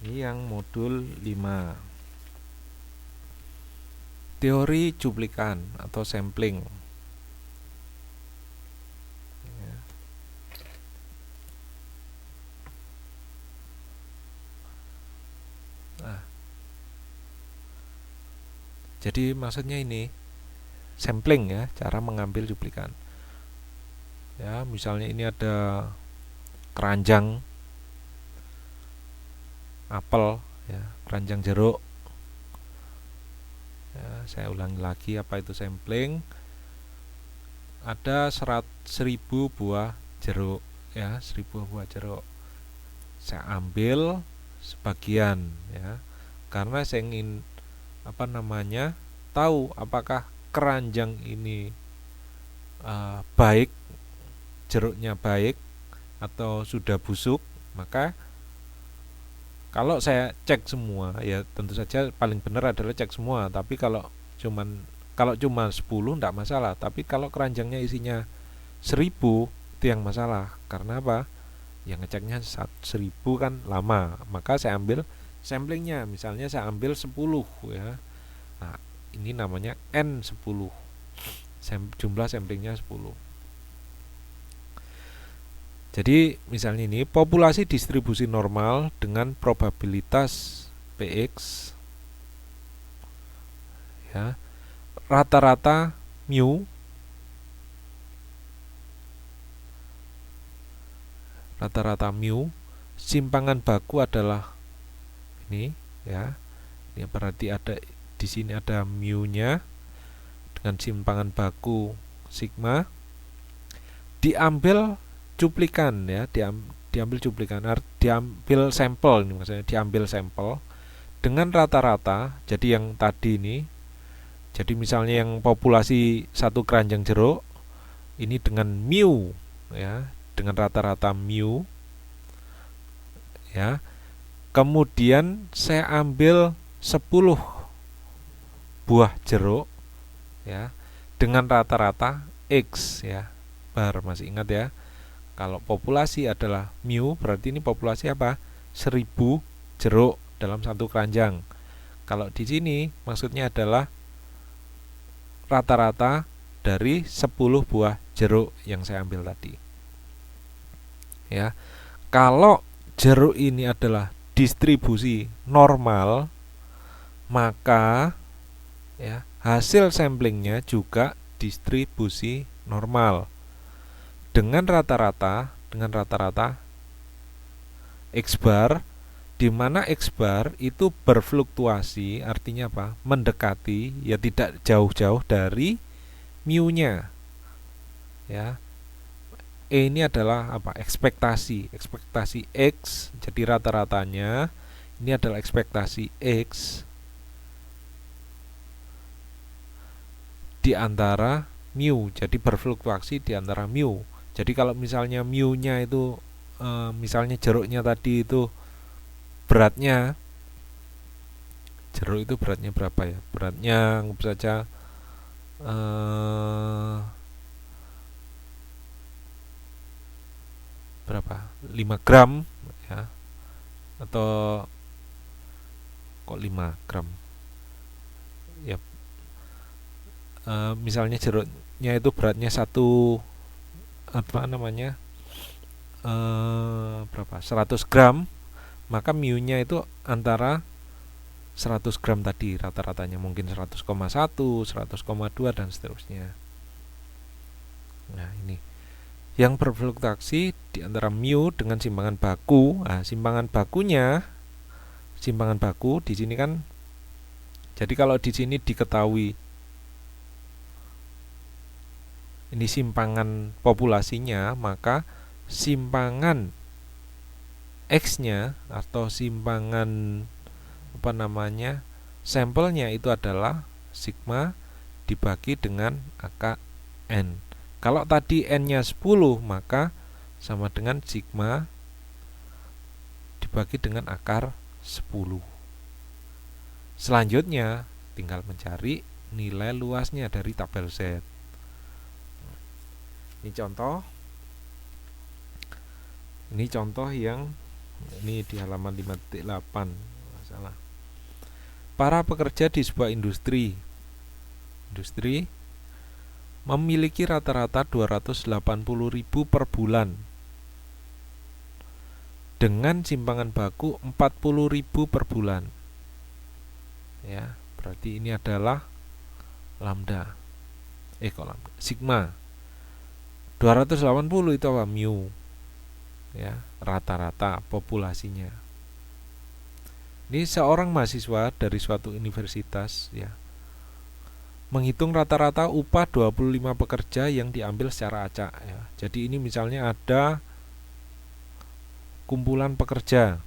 Ini yang modul 5. Teori cuplikan atau sampling. Nah, jadi maksudnya ini sampling ya, cara mengambil cuplikan. Ya, misalnya ini ada keranjang apel, ya, keranjang jeruk. Ya, saya ulangi lagi apa itu sampling. Ada 1000 buah jeruk, ya, 1000 buah jeruk. Saya ambil sebagian, ya, karena saya ingin tahu apakah keranjang ini baik, jeruknya baik atau sudah busuk. Maka kalau saya cek semua, ya tentu saja paling benar adalah cek semua. Tapi kalau cuma 10 enggak masalah. Tapi kalau keranjangnya isinya 1000 itu yang masalah. Karena apa? Yang ngeceknya 1000 kan lama. Maka saya ambil samplingnya. Misalnya saya ambil 10, ya. Nah, ini namanya N10. Jumlah samplingnya 10. Jadi misalnya ini populasi distribusi normal dengan probabilitas Px, ya, rata-rata mu, simpangan baku adalah ini, ya. Ini berarti ada di sini ada mu-nya dengan simpangan baku sigma. Diambil cuplikan, ya, diambil cuplikan, diambil sampel, ini maksudnya diambil sampel dengan rata-rata. Jadi yang tadi ini, jadi misalnya yang populasi satu keranjang jeruk ini dengan mu, ya, dengan rata-rata mu, ya. Kemudian saya ambil 10 buah jeruk, ya, dengan rata-rata X, ya. Masih ingat ya? Kalau populasi adalah mu, berarti ini populasi apa? 1000 jeruk dalam satu keranjang. Kalau di sini maksudnya adalah rata-rata dari 10 buah jeruk yang saya ambil tadi. Ya. Kalau jeruk ini adalah distribusi normal, maka, ya, hasil samplingnya juga distribusi normal dengan rata-rata X bar, di mana X bar itu berfluktuasi, artinya apa? Mendekati, ya, tidak jauh-jauh dari mu-nya. Ya. E ini adalah apa? Ekspektasi X, jadi rata-ratanya ini adalah ekspektasi X di antara mu, jadi berfluktuasi di antara mu. Jadi kalau misalnya mu-nya itu misalnya jeruknya tadi itu beratnya, jeruk itu beratnya berapa ya? Beratnya anggap saja berapa? 5 gram, ya. Atau kok 5 gram? Ya, misalnya jeruknya itu beratnya berapa? 100 gram, maka mu-nya itu antara 100 gram tadi, rata-ratanya mungkin 100,1, 100,2 dan seterusnya. Nah, ini yang berfluktuasi di antara mu dengan simpangan baku. Nah, simpangan baku di sini kan, jadi kalau di sini diketahui ini simpangan populasinya, maka simpangan X-nya atau simpangan sampelnya itu adalah sigma dibagi dengan angka N. Kalau tadi N-nya 10, maka sama dengan sigma dibagi dengan akar 10. Selanjutnya tinggal mencari nilai luasnya dari tabel Z. Ini contoh yang Ini di halaman 5.8. Masalah. Para pekerja di sebuah industri memiliki rata-rata 280.000 per bulan dengan simpangan baku 40.000 per bulan. Ya, berarti ini adalah lambda. Sigma. 280 itu apa? Mu. Ya, rata-rata populasinya. Ini seorang mahasiswa dari suatu universitas ya menghitung rata-rata upah 25 pekerja yang diambil secara acak ya. Jadi ini misalnya ada kumpulan pekerja.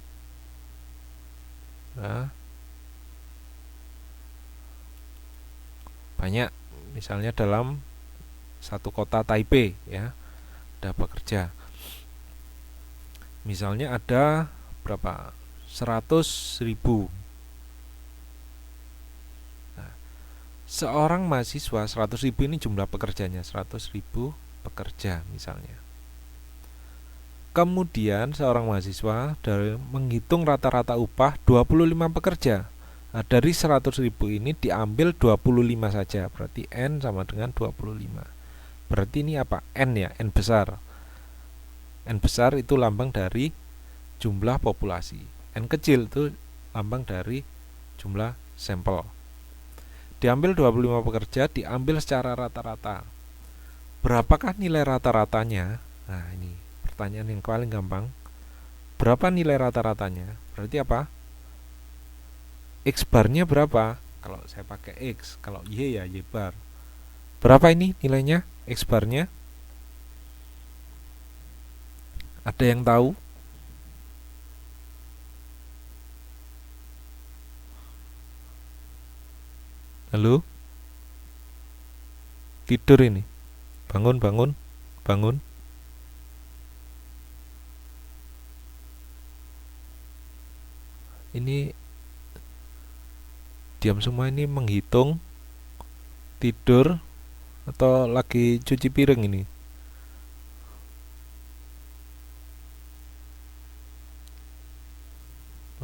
Nah, banyak misalnya dalam satu kota Taipei ya ada pekerja. Misalnya ada berapa? 100.000. Nah, seorang mahasiswa 100.000 ini jumlah pekerjanya 100.000 pekerja misalnya. Kemudian seorang mahasiswa dari menghitung rata-rata upah 25 pekerja. Nah, dari 100.000 ini diambil 25 saja. Berarti N sama dengan 25. Berarti ini apa? N ya, N besar. N besar itu lambang dari jumlah populasi. N kecil itu lambang dari jumlah sampel. Diambil 25 pekerja, diambil secara rata-rata. Berapakah nilai rata-ratanya? Nah, ini pertanyaan yang paling gampang. Berapa nilai rata-ratanya? Berarti apa? X barnya berapa? Kalau saya pakai X, kalau Y ya Y bar. Berapa ini nilainya? X barnya? Ada yang tahu? Halo? Tidur ini. Bangun. Ini diam semua, ini menghitung, tidur atau lagi cuci piring ini?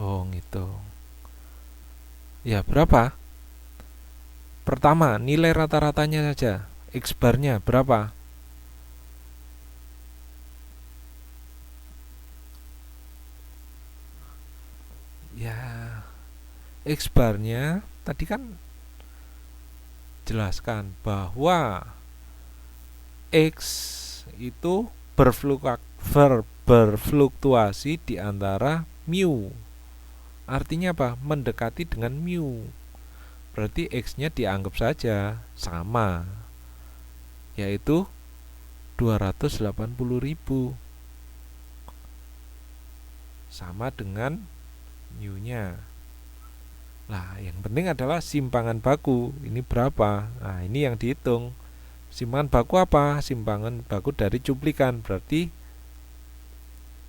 Oh, gitu. Ya, berapa? Pertama, nilai rata-ratanya saja. X barnya berapa? Ya, X barnya tadi kan jelaskan bahwa X itu berfluktuasi di antara mu. Artinya apa? Mendekati dengan mu. Berarti X-nya dianggap saja sama, yaitu 280.000. Sama dengan mu-nya. Nah, yang penting adalah simpangan baku. Ini berapa? Nah, ini yang dihitung. Simpangan baku apa? Simpangan baku dari cuplikan. Berarti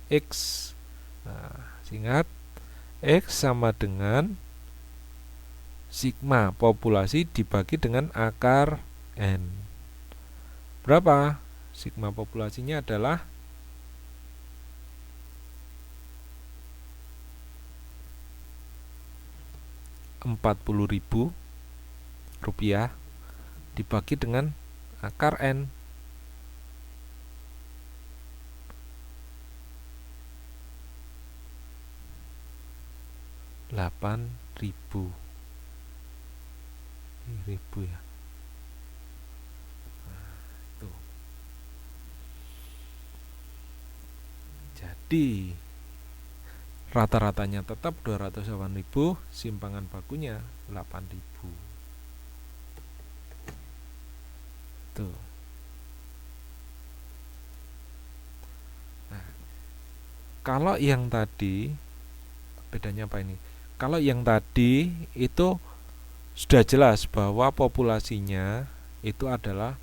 X. Nah, ingat X sama dengan sigma populasi dibagi dengan akar N. Berapa? Sigma populasinya adalah 40.000 rupiah dibagi dengan akar N. 8.000 ribu ya. Nah, itu. Jadi rata-ratanya tetap 208.000, simpangan bakunya 8.000. Tuh. Nah, kalau yang tadi bedanya apa ini? Kalau yang tadi itu sudah jelas bahwa populasinya itu adalah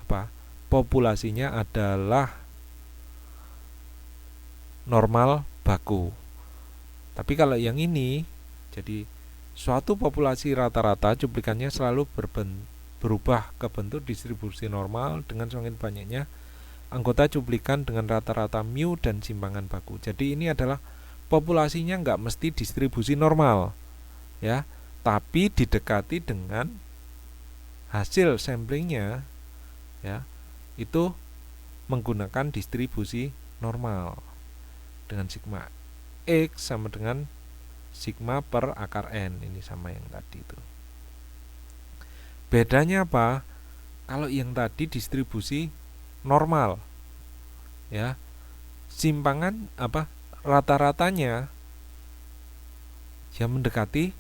apa? Populasinya adalah normal baku. Tapi kalau yang ini, jadi suatu populasi rata-rata cuplikannya selalu berubah ke bentuk distribusi normal dengan semakin banyaknya anggota cuplikan dengan rata-rata mu dan simpangan baku. Jadi ini adalah populasinya nggak mesti distribusi normal, ya, tapi didekati dengan hasil samplingnya, ya, itu menggunakan distribusi normal dengan sigma X sama dengan sigma per akar N. Ini sama yang tadi itu. Bedanya apa? Kalau yang tadi distribusi normal, ya, simpangan rata-ratanya ya mendekati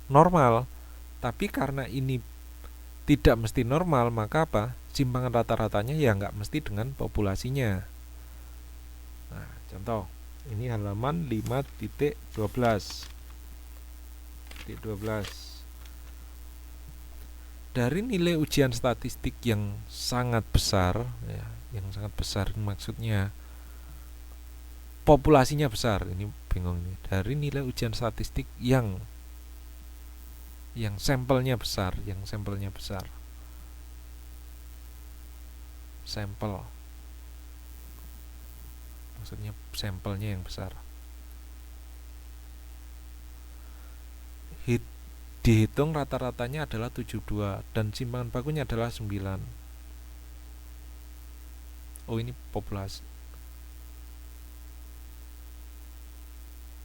normal. Tapi karena ini tidak mesti normal, maka simpangan rata-ratanya ya nggak mesti dengan populasinya. Nah, contoh ini halaman 5.12. Dari nilai ujian statistik yang sangat besar, ya, yang sangat besar maksudnya populasinya besar. Ini bingung nih. Dari nilai ujian statistik yang sampelnya besar, sampel, maksudnya sampelnya yang besar. Dihitung rata-ratanya adalah 72 dan simpangan bakunya adalah 9. Oh, ini populasi.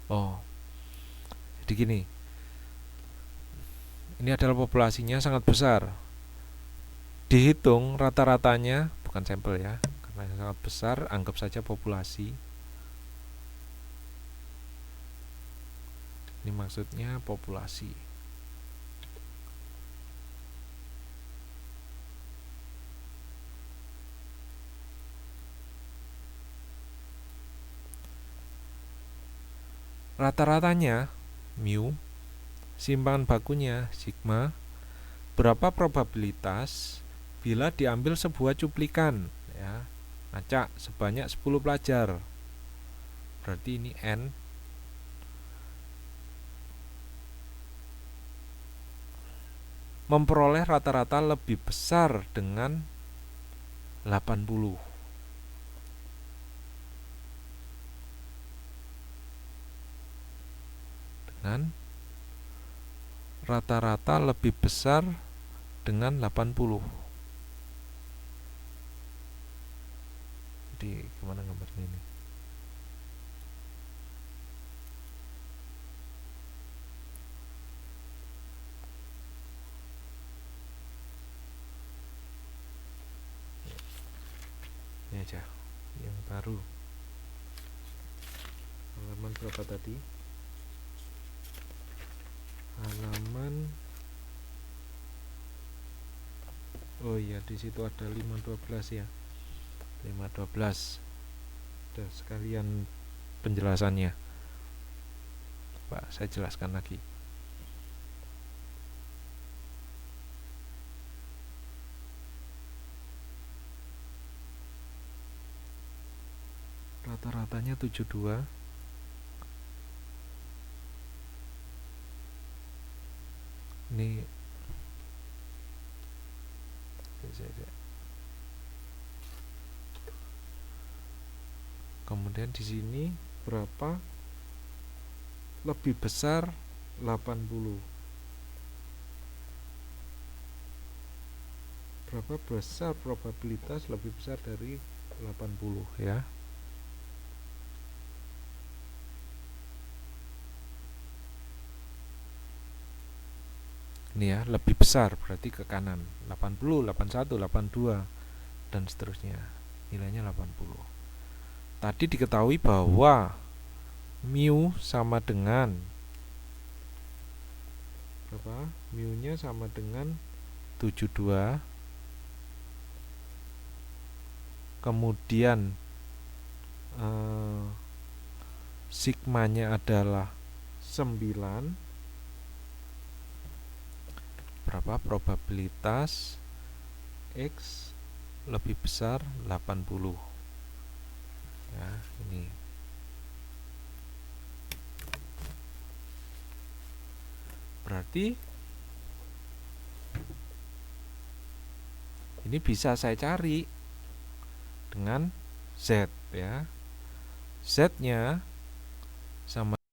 Oh, jadi gini, ini adalah populasinya sangat besar. Dihitung rata-ratanya, bukan sampel ya, karena sangat besar, anggap saja populasi. Ini maksudnya populasi. Rata-ratanya mu, simpangan bakunya sigma, berapa probabilitas bila diambil sebuah cuplikan, ya, acak sebanyak 10 pelajar. Berarti ini N. Memperoleh rata-rata lebih besar dengan 80. Dengan rata-rata lebih besar dengan 80. Jadi gimana gambarnya ini? Ini aja yang baru. Halaman berapa tadi? Halaman, oh iya, di situ ada 5.12 ya. 5.12. Udah sekalian penjelasannya. Pak, saya jelaskan lagi. Rata-ratanya 72. Ini kemudian di sini berapa lebih besar 80. Berapa besar probabilitas lebih besar dari 80, ya. Ini ya, lebih besar berarti ke kanan. 80, 81, 82 dan seterusnya. Nilainya 80. Tadi diketahui bahwa mu sama dengan berapa? Mu-nya sama dengan 72. Kemudian sigmanya adalah 9. Berapa probabilitas X lebih besar 80, ya, ini. Berarti ini bisa saya cari dengan Z ya. Z-nya sama